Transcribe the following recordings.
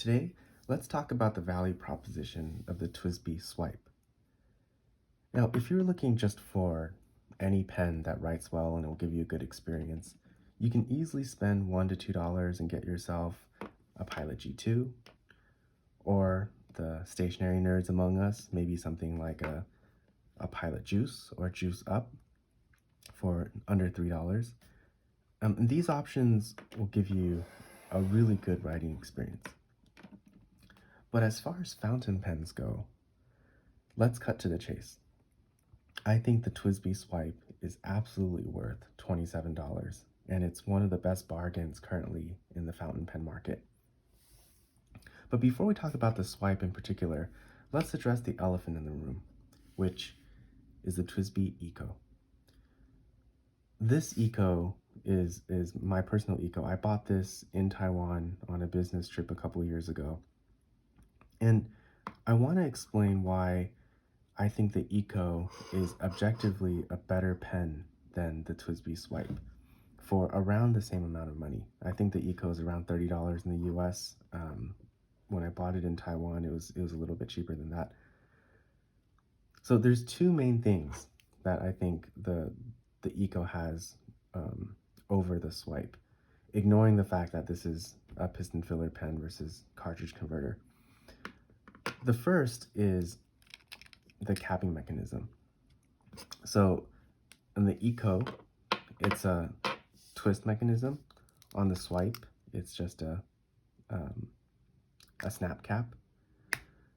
Today, let's talk about the value proposition of the TWSBI Swipe. Now, if you're looking just for any pen that writes well and it will give you a good experience, you can easily spend $1 to $2 and get yourself a Pilot G2, or the stationary nerds among us, maybe something like a Pilot Juice or Juice Up for under $3. These options will give you a really good writing experience. But as far as fountain pens go, let's cut to the chase. I think the TWSBI Swipe is absolutely worth $27, and it's one of the best bargains currently in the fountain pen market. But before we talk about the Swipe in particular, let's address the elephant in the room, which is the TWSBI Eco. This Eco is my personal Eco. I bought this in Taiwan on a business trip a couple years ago. And I want to explain why I think the Eco is objectively a better pen than the TWSBI Swipe for around the same amount of money. I think the Eco is around $30 in the US. When I bought it in Taiwan, it was a little bit cheaper than that. So there's two main things that I think the Eco has over the Swipe, ignoring the fact that this is a piston filler pen versus cartridge converter. The first is the capping mechanism. So in the Eco, it's a twist mechanism. On the Swipe, it's just a snap cap.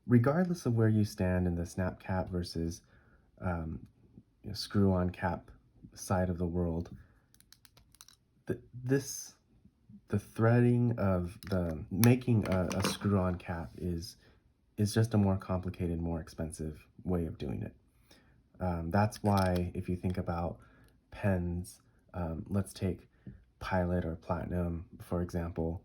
Regardless of where you stand in the snap cap versus screw-on cap side of the world, the threading of making a screw-on cap is just a more complicated, more expensive way of doing it. That's why if you think about pens, let's take Pilot or Platinum, for example,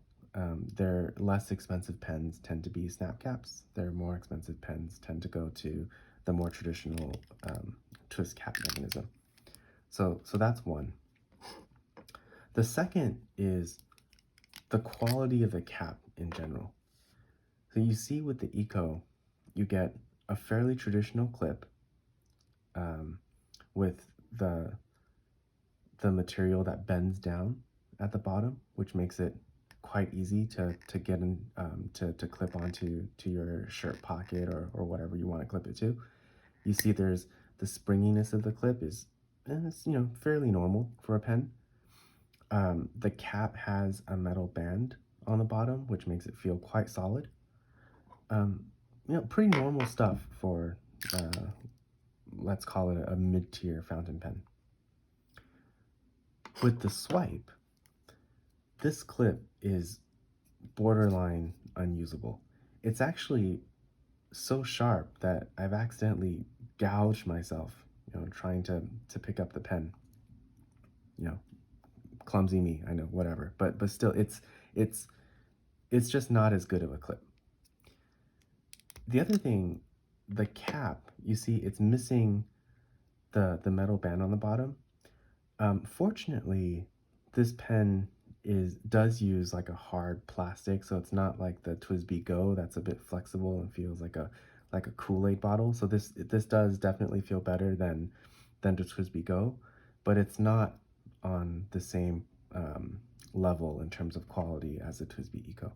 their less expensive pens tend to be snap caps. Their more expensive pens tend to go to the more traditional twist cap mechanism. So that's one. The second is the quality of the cap in general. So you see with the Eco, you get a fairly traditional clip with the material that bends down at the bottom, which makes it quite easy to get in, to clip onto your shirt pocket or whatever you want to clip it to. You see there's the springiness of the clip is fairly normal for a pen. The cap has a metal band on the bottom, which makes it feel quite solid. Pretty normal stuff for, let's call it a mid-tier fountain pen. With the Swipe, this clip is borderline unusable. It's actually so sharp that I've accidentally gouged myself, trying to pick up the pen. Clumsy me, I know, whatever. But still, it's just not as good of a clip. The other thing, the cap, you see it's missing the metal band on the bottom. Fortunately, this pen does use like a hard plastic, so it's not like the TWSBI Go that's a bit flexible and feels like a Kool-Aid bottle. So this does definitely feel better than the TWSBI Go, but it's not on the same level in terms of quality as the TWSBI Eco.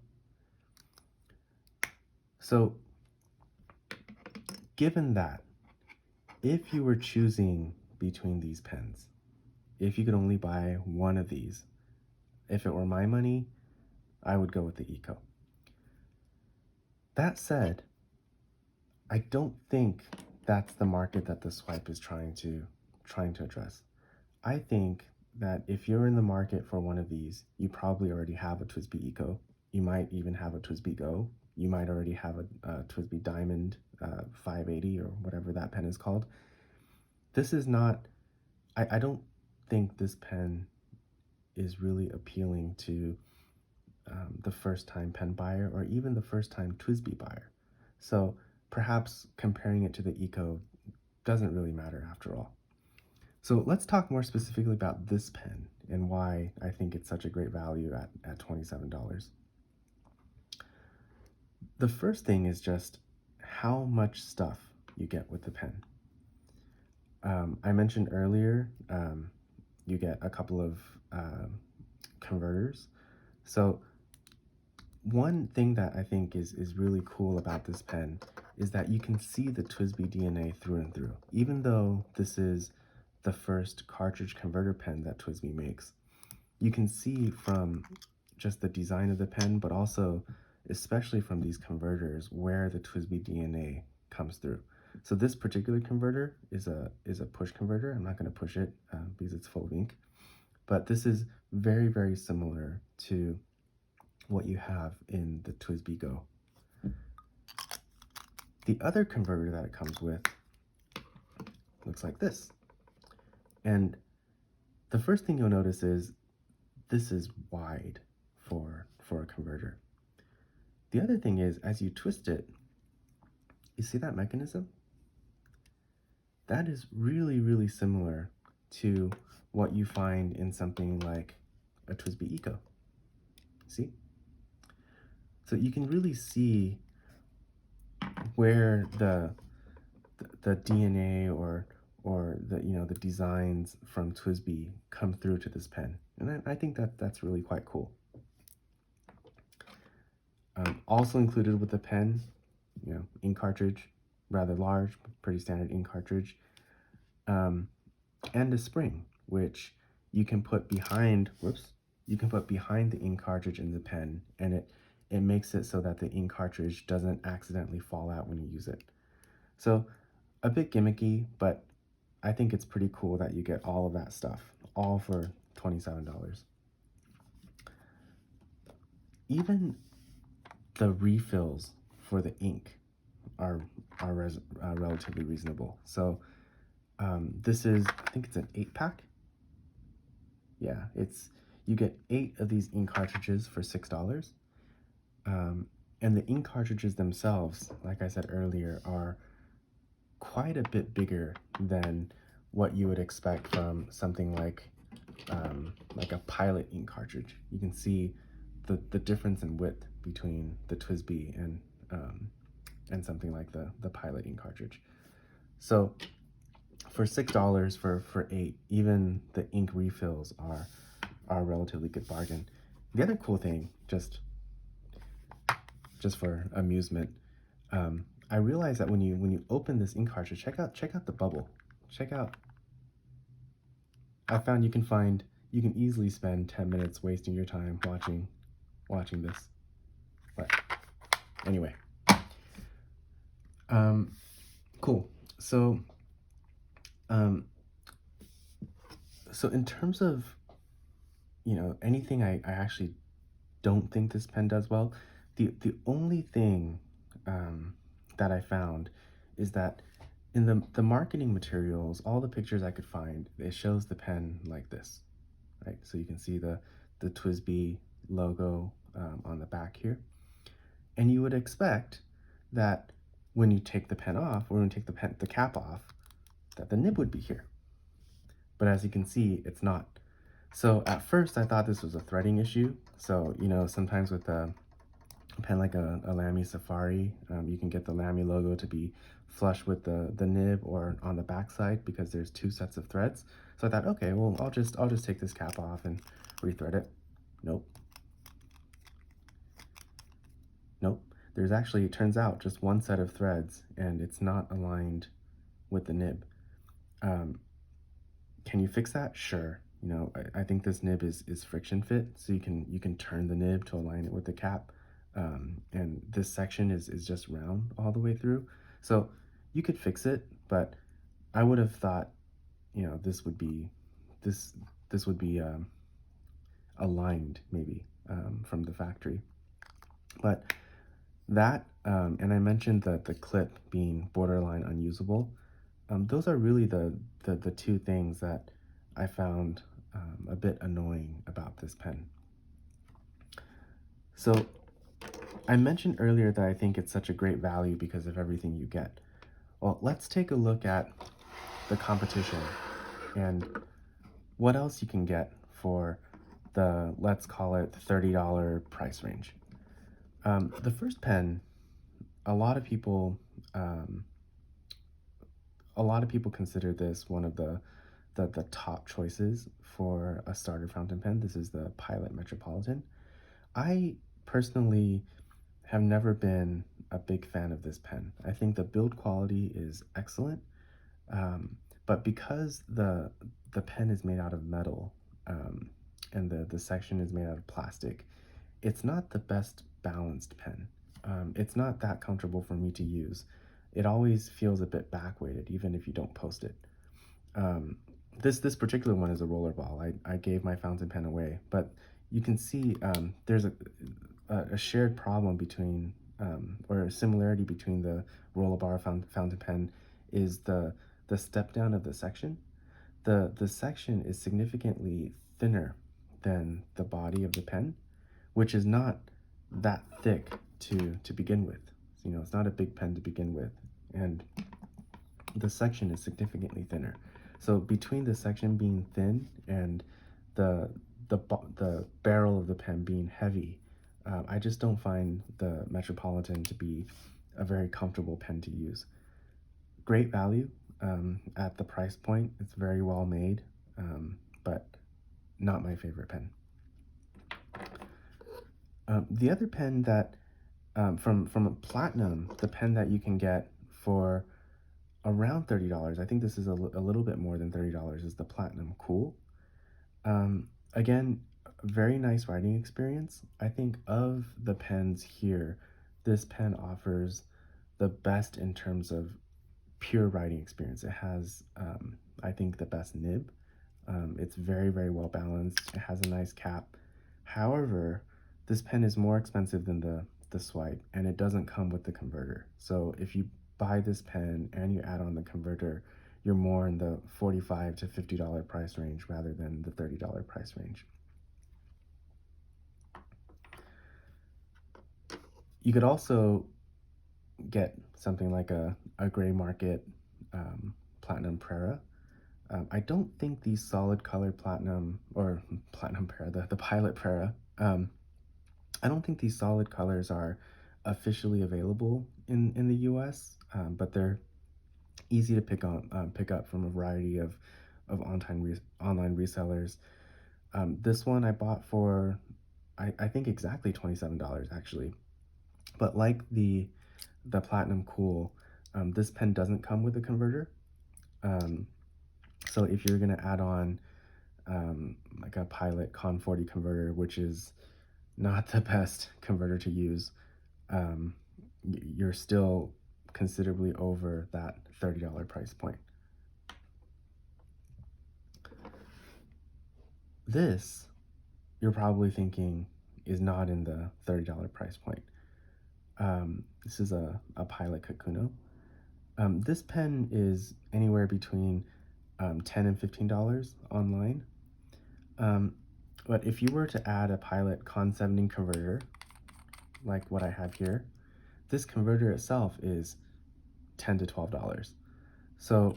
So given that, if you were choosing between these pens, if you could only buy one of these, if it were my money, I would go with the Eco. That said, I don't think that's the market that the Swipe is trying to address. I think that if you're in the market for one of these, you probably already have a TWSBI Eco. You might even have a TWSBI Go. You might already have a TWSBI Diamond 580 or whatever that pen is called. This is not, I don't think this pen is really appealing to the first-time pen buyer or even the first-time TWSBI buyer. So perhaps comparing it to the Eco doesn't really matter after all. So let's talk more specifically about this pen and why I think it's such a great value at $27. The first thing is just how much stuff you get with the pen. I mentioned earlier, you get a couple of converters. So one thing that I think is really cool about this pen is that you can see the TWSBI DNA through and through. Even though this is the first cartridge converter pen that TWSBI makes, you can see from just the design of the pen, but also especially from these converters where the TWSBI DNA comes through. So this particular converter is a push converter. I'm not going to push it because it's full of ink, but this is very, very similar to what you have in the TWSBI Go. The other converter that it comes with looks like this. And the first thing you'll notice is this is wide for a converter. The other thing is, as you twist it, you see that mechanism? That is really, really similar to what you find in something like a TWSBI Eco. See? So you can really see where the DNA or the the designs from TWSBI come through to this pen, and I think that's really quite cool. Also included with the pen, ink cartridge, rather large, pretty standard ink cartridge, and a spring which you can put behind. You can put behind the ink cartridge in the pen, and it makes it so that the ink cartridge doesn't accidentally fall out when you use it. So a bit gimmicky, but I think it's pretty cool that you get all of that stuff, all for $27. Even the refills for the ink are relatively reasonable. So this is, I think it's an 8-pack. Yeah, you get 8 of these ink cartridges for $6. And the ink cartridges themselves, like I said earlier, are quite a bit bigger than what you would expect from something like a Pilot ink cartridge. You can see the difference in width between the TWSBI and something like the Pilot ink cartridge. So for $6 for 8, even the ink refills are a relatively good bargain. The other cool thing, just for amusement, I realized that when you open this ink cartridge, check out the bubble. I found you can easily spend 10 minutes wasting your time watching this. But anyway, cool. So so in terms of anything I actually don't think this pen does well, the only thing that I found is that in the marketing materials, all the pictures I could find, it shows the pen like this, right? So you can see the TWSBI logo on the back here. And you would expect that when you take the pen off, or when you take the cap off, that the nib would be here. But as you can see, it's not. So at first I thought this was a threading issue. So, sometimes with a pen like a Lamy Safari, you can get the Lamy logo to be flush with the nib or on the back side because there's 2 sets of threads. So I thought, okay, well, I'll just take this cap off and rethread it. Nope. There's actually, it turns out, just 1 set of threads, and it's not aligned with the nib. Can you fix that? Sure. I think this nib is friction fit, so you can turn the nib to align it with the cap. And this section is just round all the way through. So you could fix it, but I would have thought, this would be aligned maybe from the factory. But that, and I mentioned the clip being borderline unusable. Those are really the 2 things that I found a bit annoying about this pen. So I mentioned earlier that I think it's such a great value because of everything you get. Well, let's take a look at the competition and what else you can get for the, let's call it, $30 price range. The first pen a lot of people um, a lot of people consider this one of the top choices for a starter fountain pen. This is the Pilot Metropolitan. I personally have never been a big fan of this pen. I think the build quality is excellent, um, but because the pen is made out of metal, and the section is made out of plastic, it's not the best balanced pen. It's not that comfortable for me to use. It always feels a bit back weighted, even if you don't post it. Um, this particular one is a rollerball. I gave my fountain pen away, but you can see there's a shared problem between, or a similarity between the rollerbar fountain pen is the step down of the section. The section is significantly thinner than the body of the pen, which is not that thick to begin with. You know, it's not a big pen to begin with, and the section is significantly thinner. So between the section being thin and the the barrel of the pen being heavy, I just don't find the Metropolitan to be a very comfortable pen to use. Great value at the price point. It's very well made, but not my favorite pen. The other pen that from a Platinum, the pen that you can get for around $30. I think this is a little bit more than $30, is the Platinum Cool. Again, very nice writing experience. I think of the pens here, this pen offers the best in terms of pure writing experience. It has, I think, the best nib. It's very, very well balanced. It has a nice cap. However, this pen is more expensive than the Swipe, and it doesn't come with the converter. So if you buy this pen and you add on the converter, you're more in the $45 to $50 price range rather than the $30 price range. You could also get something like a gray market Platinum Prera. I don't think these solid color Platinum, or Platinum Prera, the Pilot Prera, I don't think these solid colors are officially available in the US, but they're easy to pick up from a variety of online resellers. This one I bought for, I think exactly $27 actually. But like the Platinum Cool, this pen doesn't come with a converter. So if you're gonna add on like a Pilot Con 40 converter, which is not the best converter to use, you're still considerably over that $30 price point. This, you're probably thinking, is not in the $30 price point. This is a Pilot Kakuno. This pen is anywhere between $10 and $15 online. But if you were to add a Pilot Con 70 converter, like what I have here, this converter itself is $10 to $12. So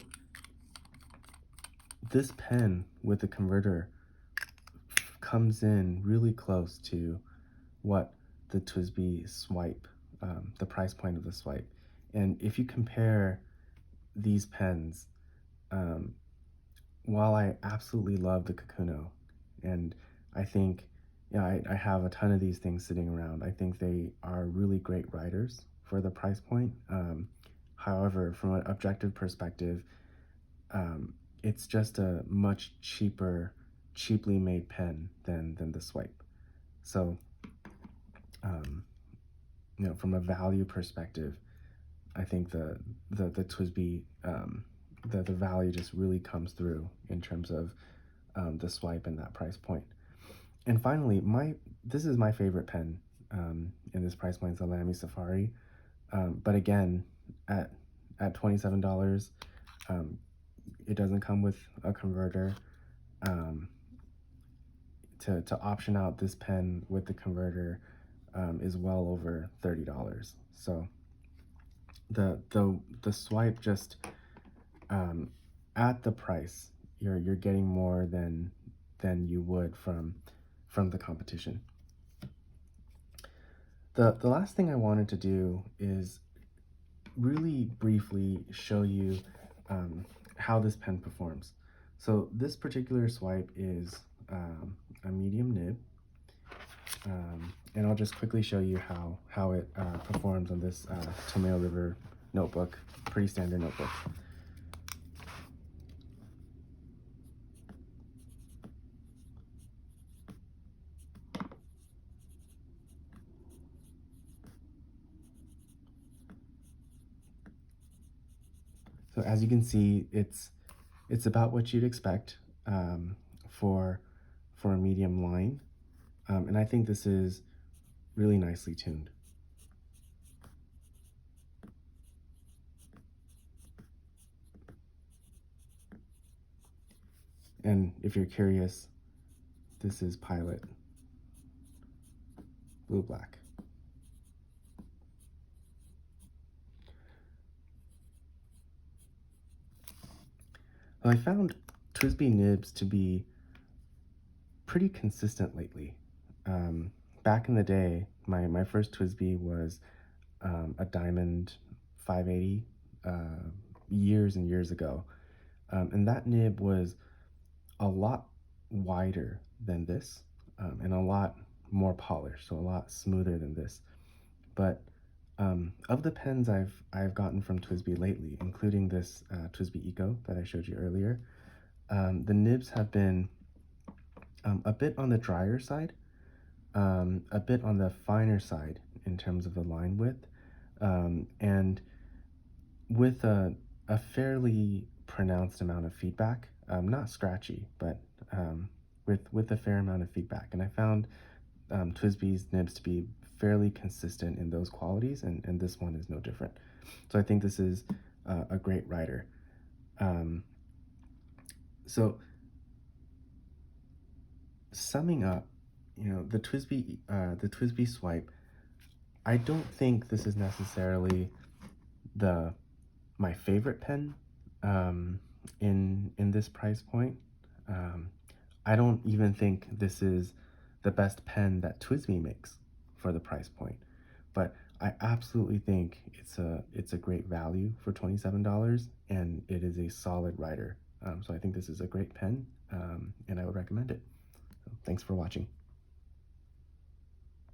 this pen with the converter comes in really close to what the TWSBI Swipe, the price point of the Swipe. And if you compare these pens, while I absolutely love the Kakuno, and I think, yeah, I have a ton of these things sitting around, I think they are really great writers for the price point. However, from an objective perspective, it's just a much cheaply made pen than the Swipe. So, from a value perspective, I think the TWSBI, the value just really comes through in terms of the Swipe and that price point. And finally, this is my favorite pen in this price point, is the Lamy Safari. But again, at $27, it doesn't come with a converter. To option out this pen with the converter is well over $30. So the Swipe, just at the price, you're getting more than you would from the competition. The last thing I wanted to do is really briefly show you how this pen performs. So this particular swipe is a medium nib, and I'll just quickly show you how it performs on this Tomato River notebook, pretty standard notebook. So as you can see, it's about what you'd expect for a medium line, and I think this is really nicely tuned. And if you're curious, this is Pilot Blue Black. Well, I found TWSBI nibs to be pretty consistent lately. Back in the day, my first TWSBI was a Diamond 580 years and years ago. And that nib was a lot wider than this and a lot more polished, so a lot smoother than this. But of the pens I've gotten from TWSBI lately, including this TWSBI Eco that I showed you earlier, the nibs have been a bit on the drier side, a bit on the finer side in terms of the line width, and with a fairly pronounced amount of feedback, not scratchy, but with a fair amount of feedback. And I found TWSBI's nibs to be fairly consistent in those qualities, and this one is no different. So I think this is a great writer. So summing up, the TWSBI Swipe, I don't think this is necessarily my favorite pen in this price point. I don't even think this is the best pen that TWSBI makes for the price point, but I absolutely think it's a great value for $27, and it is a solid writer. So I think this is a great pen, and I would recommend it. So thanks for watching.